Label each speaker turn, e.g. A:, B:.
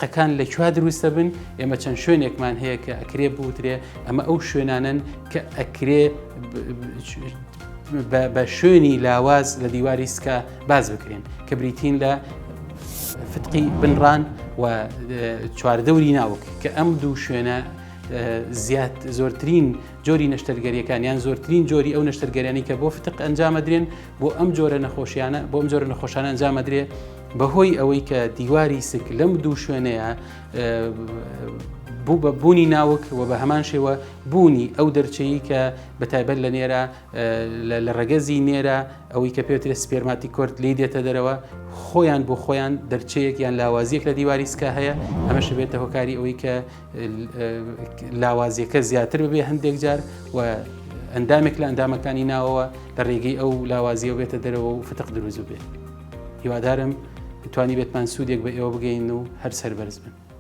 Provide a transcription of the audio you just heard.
A: فتقەکان لەکووا دروستە بن ئێمە چەند شوێنێکمان هەیە کە ئەکرێ بوترێ ئەمە ئەو شوێنانن کە ئەکرێ بە شوێنی لاواز لە دیواری سکا باز بکرێن کە بریتین لە فتقی بنڕان و چواردەوری ناوک کە ئەم دوو شوێنە زۆرترین جۆری نەشتەرگەریەکان یان زۆرترین جۆری ئەو نەشتەرگەریانی کە بۆ فتق ئەنجامەدرێن بۆ ئەم جۆرە نەخۆشیانە بۆ ئەم جۆرە نەخۆشانە ئەنجامەدرێ بەهۆی ئەوەی کە دیواری سک لەم دوو شوێنەیە بوونی ناوک و بە هەمان شێوە بوونی ئەو دەرچەیی کە بەتایبەت لە نێرە لە ڕەگەزی نێرە ئەوەی کە پێوترێت سپێرماتی کۆرت لی دێتە دەرەوە خۆیان بۆ خۆیان دەرچەیەک یان لاوازیەک لە دیواری سکا هەیە ئەمەش بێتە هۆکاری ئەوەی کە لاوازیەکە زیاتر ببێ هەندێک جار و ئەندامێک لە ئەندامەکانی ناوەوە لە ڕێگەی ئەو لاوازیە بێتە دەرەوە و فتق دروست بێ. هیوادارم بتوانی بێتمان سوودێک بە ئێوە بگەین و هەر سەربەرز بن.